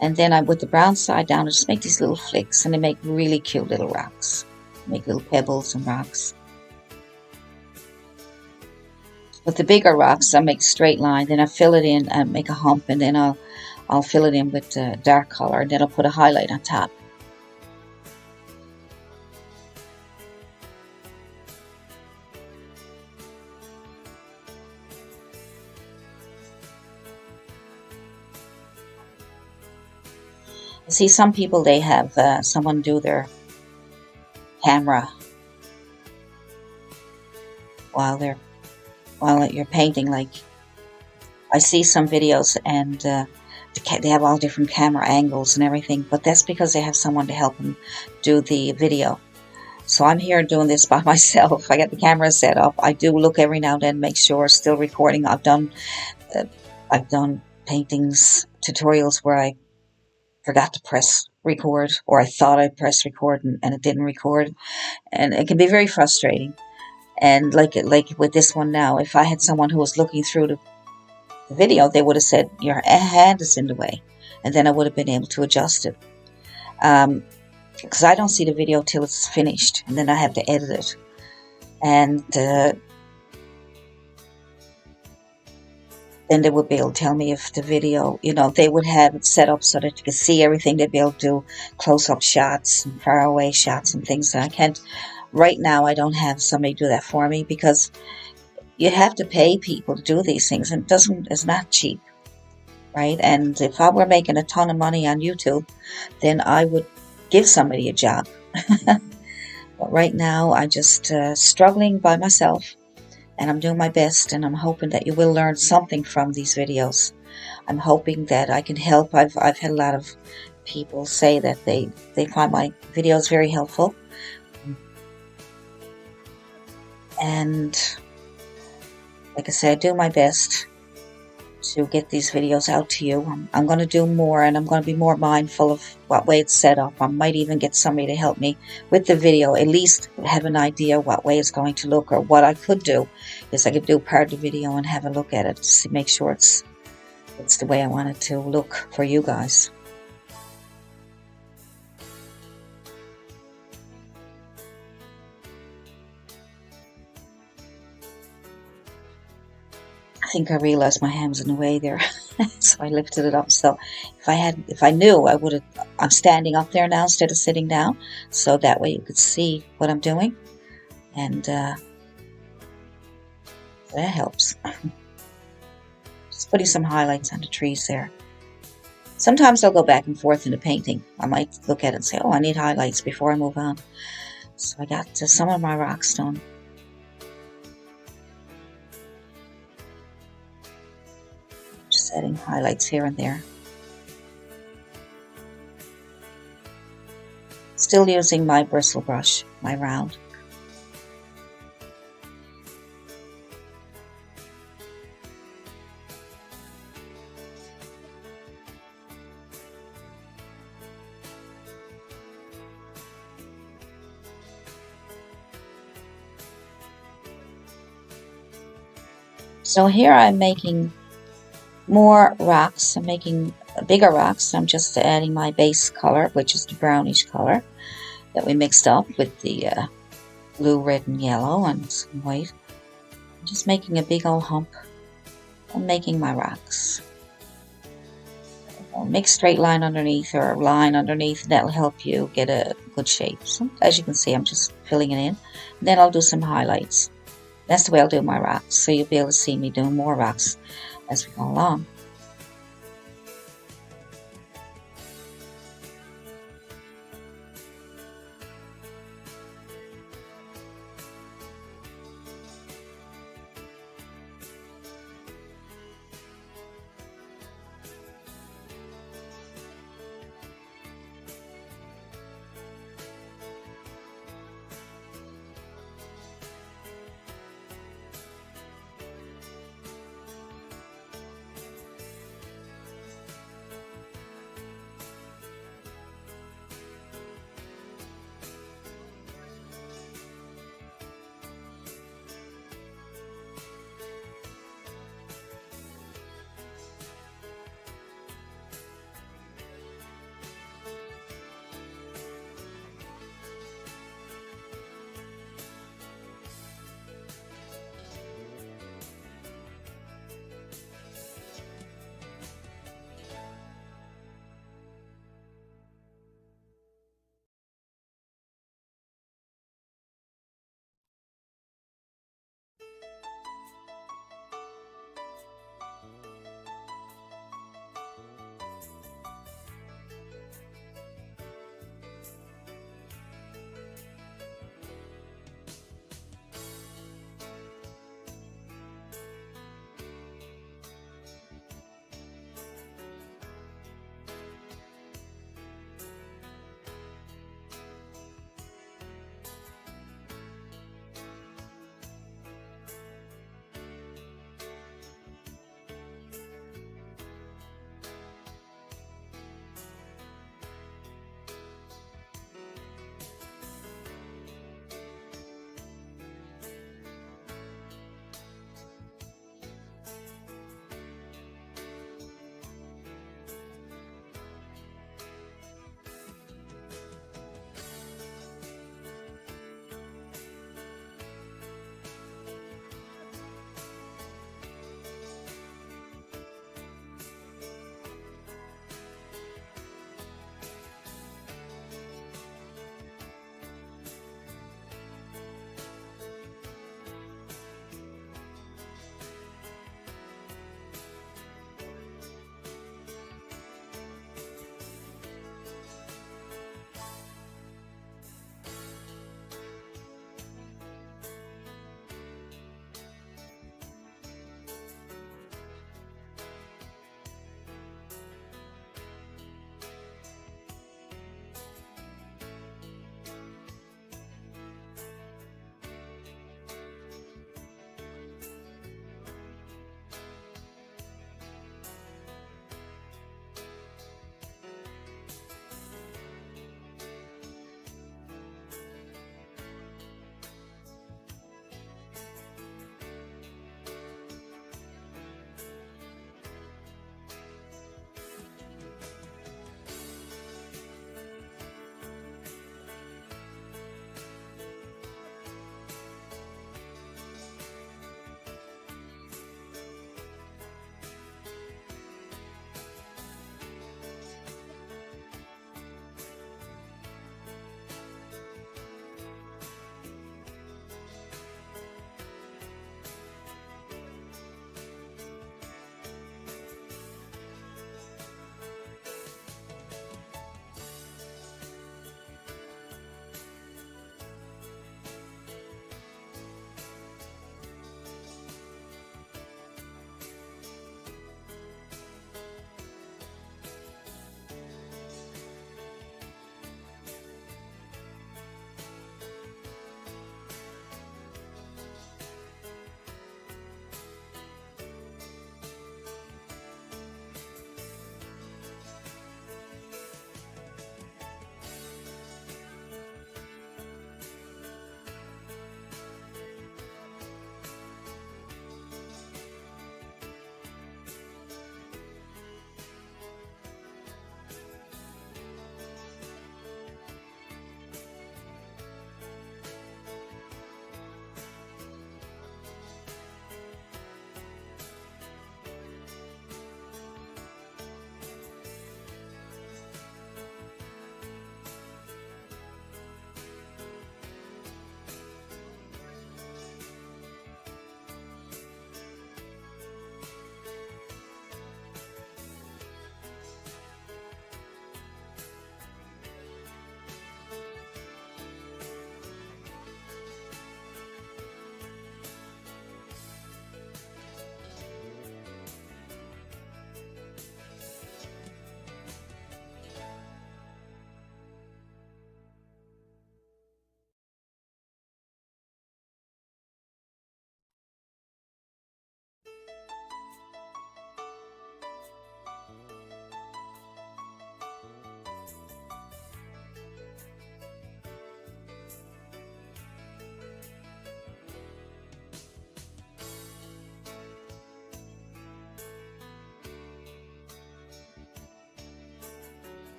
And then I, with the brown side down, I just make these little flicks, and they make really cute little rocks. Make little pebbles and rocks. With the bigger rocks, I make a straight line, then I fill it in and make a hump, and then I'll fill it in with dark color, and then I'll put a highlight on top. See, some people, they have someone do their camera while you're painting. Like, I see some videos, and they have all different camera angles and everything, but that's because they have someone to help them do the video. So I'm here doing this by myself. I got the camera set up. I do look every now and then, make sure it's still recording. I've done paintings tutorials where I forgot to press record, or I thought I pressed record and it didn't record, and it can be very frustrating. And like with this one now, if I had someone who was looking through the video, they would have said your hand is in the way, and then I would have been able to adjust it, because I don't see the video till it's finished, and then I have to edit it. And then they would be able to tell me if the video, they would have it set up so that you could see everything. They'd be able to do close-up shots and far-away shots and things that I can't. Right now, I don't have somebody do that for me, because you have to pay people to do these things, and it's not cheap, right? And if I were making a ton of money on YouTube, then I would give somebody a job. But right now, I'm just struggling by myself. And I'm doing my best, and I'm hoping that you will learn something from these videos. I'm hoping that I can help. I've had a lot of people say that they find my videos very helpful. And like I said, I do my best to get these videos out to you. I'm going to do more, and I'm going to be more mindful of what way it's set up. I might even get somebody to help me with the video, at least have an idea what way it's going to look. Or what I could do is I could do part of the video and have a look at it to make sure it's the way I want it to look for you guys. I think I realized my hand was in the way there, so I lifted it up. So if I knew, I would have. I'm standing up there now instead of sitting down, so that way you could see what I'm doing, and that helps. Just putting some highlights on the trees there. Sometimes I'll go back and forth in the painting. I might look at it and say, "Oh, I need highlights before I move on." So I got some of my rocks done. Adding highlights here and there. Still using my bristle brush, my round. So here I'm making more rocks. I'm making bigger rocks. I'm just adding my base color, which is the brownish color that we mixed up with the blue, red, and yellow, and some white. I'm just making a big old hump and making my rocks. Make a straight line underneath, or a line underneath, and that'll help you get a good shape. So as you can see, I'm just filling it in. And then I'll do some highlights. That's the way I'll do my rocks, so you'll be able to see me doing more rocks as we go along.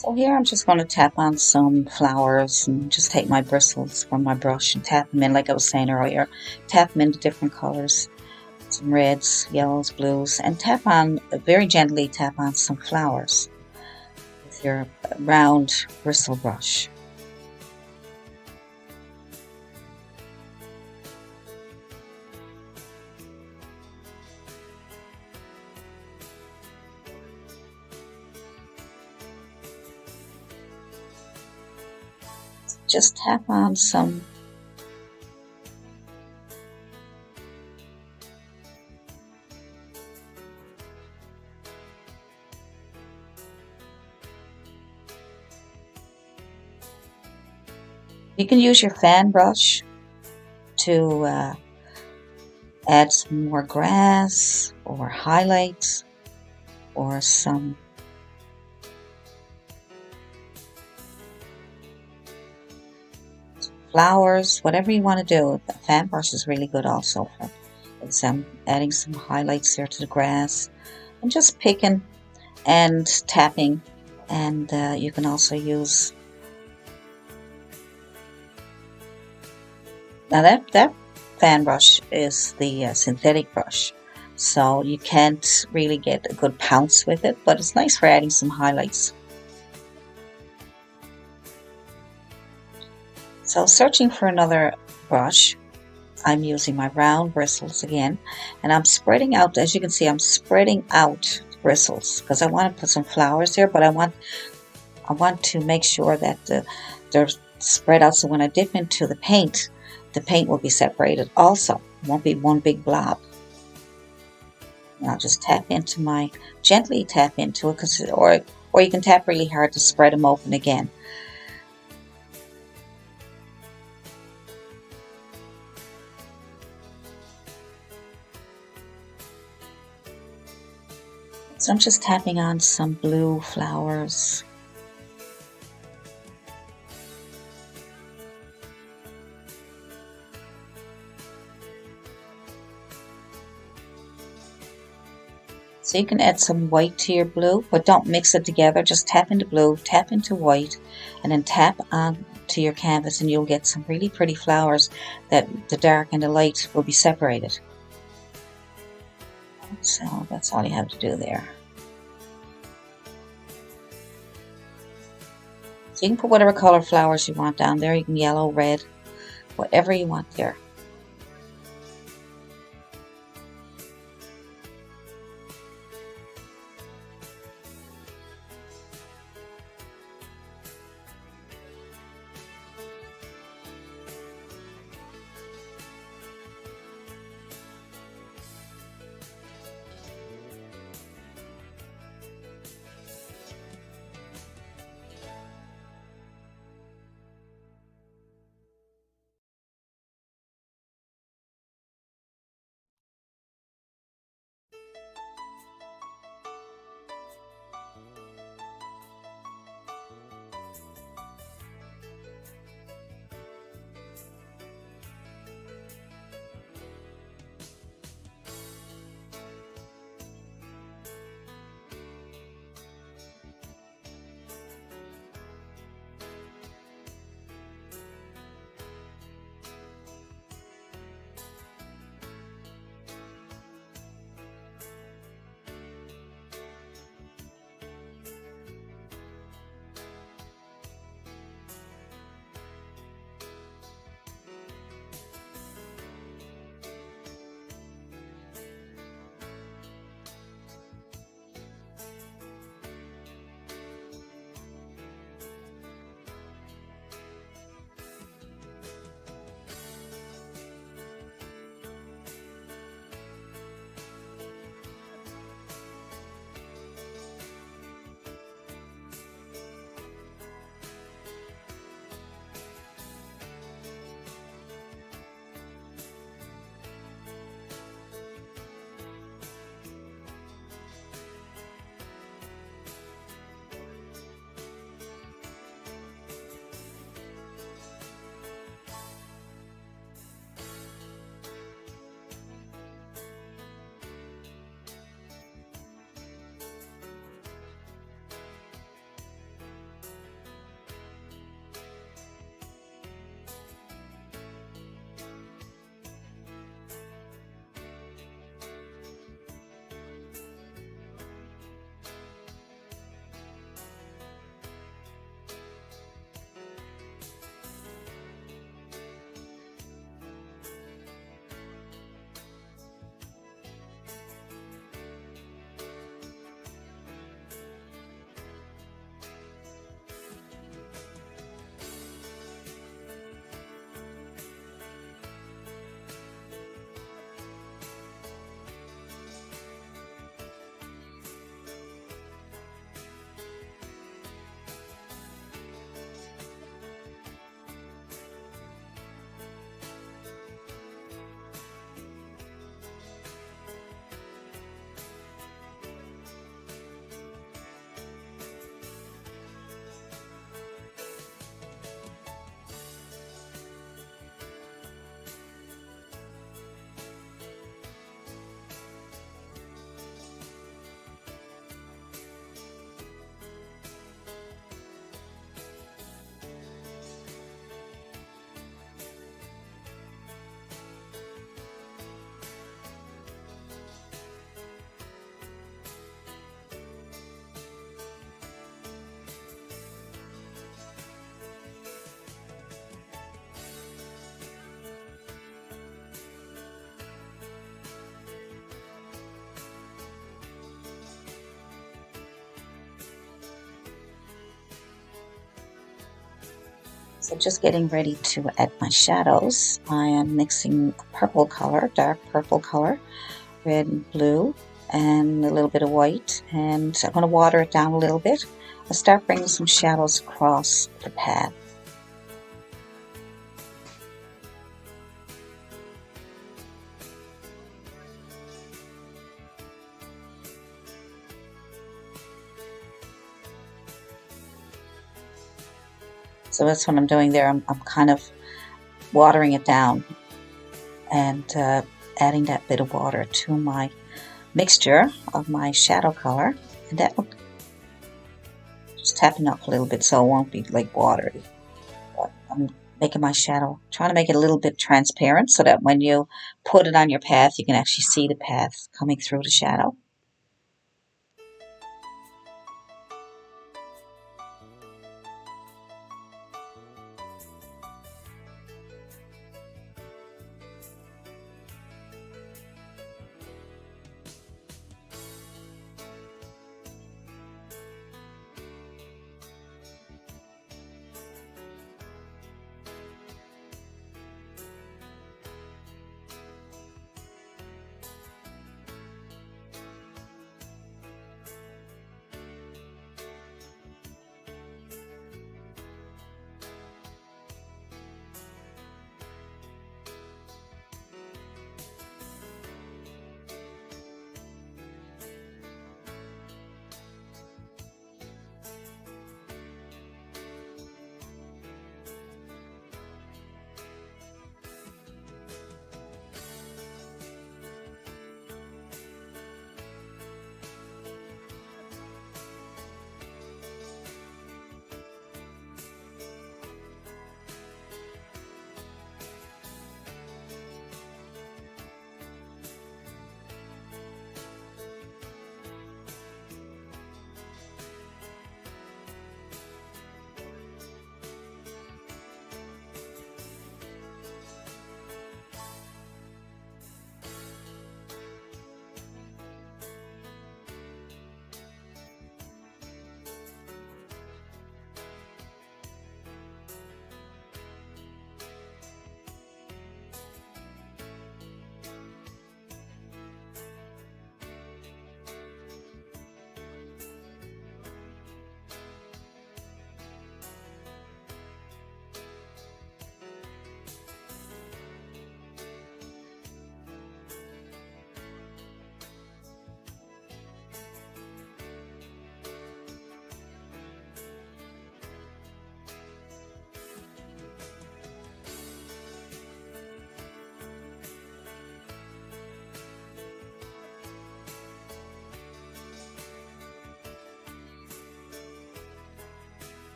So here I'm just going to tap on some flowers and just take my bristles from my brush and tap them in, like I was saying earlier. Tap them into different colors, some reds, yellows, blues, and tap on, very gently tap on some flowers with your round bristle brush. Just tap on some. You can use your fan brush to add some more grass or highlights or some flowers, whatever you want to do. The fan brush is really good also for adding some highlights there to the grass and just picking and tapping. And you can also use, now that fan brush is the synthetic brush, so you can't really get a good pounce with it, but it's nice for adding some highlights. So searching for another brush, I'm using my round bristles again, and I'm spreading out, as you can see, I'm spreading out the bristles because I want to put some flowers there, but I want to make sure that they're spread out so when I dip into the paint will be separated also. It won't be one big blob. And I'll just gently tap into it, or you can tap really hard to spread them open again. So I'm just tapping on some blue flowers. So you can add some white to your blue, but don't mix it together. Just tap into blue, tap into white, and then tap on to your canvas and you'll get some really pretty flowers that the dark and the light will be separated. So that's all you have to do there. So you can put whatever color flowers you want down there. You can yellow, red, whatever you want there. So just getting ready to add my shadows. I am mixing a purple color, dark purple color, red and blue, and a little bit of white. And I'm going to water it down a little bit. I'll start bringing some shadows across the path. So that's what I'm doing there. I'm kind of watering it down and adding that bit of water to my mixture of my shadow color, and that will just tapping up a little bit so it won't be like watery. But I'm making my shadow, trying to make it a little bit transparent so that when you put it on your path, you can actually see the path coming through the shadow.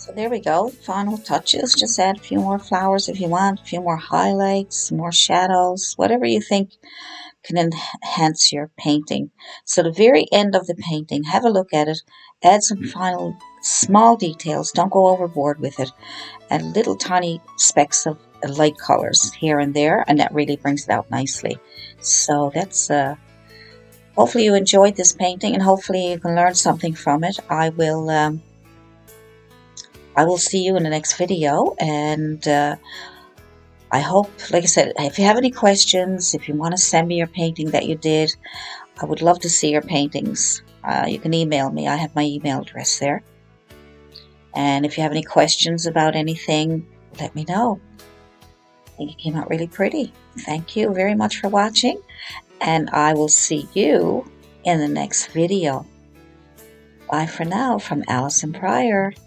So there we go, final touches. Just add a few more flowers if you want, a few more highlights, more shadows, whatever you think can enhance your painting. So the very end of the painting, have a look at it, add some final small details, don't go overboard with it, and little tiny specks of light colors here and there, and that really brings it out nicely. So that's hopefully you enjoyed this painting, and hopefully you can learn something from it. I will see you in the next video, and I hope, like I said, if you have any questions, if you want to send me your painting that you did, I would love to see your paintings. You can email me. I have my email address there. And if you have any questions about anything, let me know. I think it came out really pretty. Thank you very much for watching, and I will see you in the next video. Bye for now from Allison Priorart.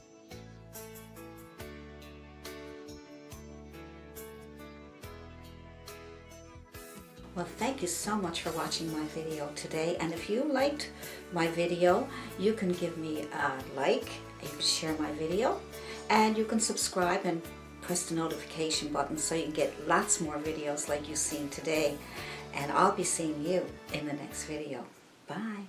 Well, thank you so much for watching my video today, and if you liked my video, you can give me a like, you can share my video, and you can subscribe and press the notification button so you can get lots more videos like you've seen today, and I'll be seeing you in the next video. Bye.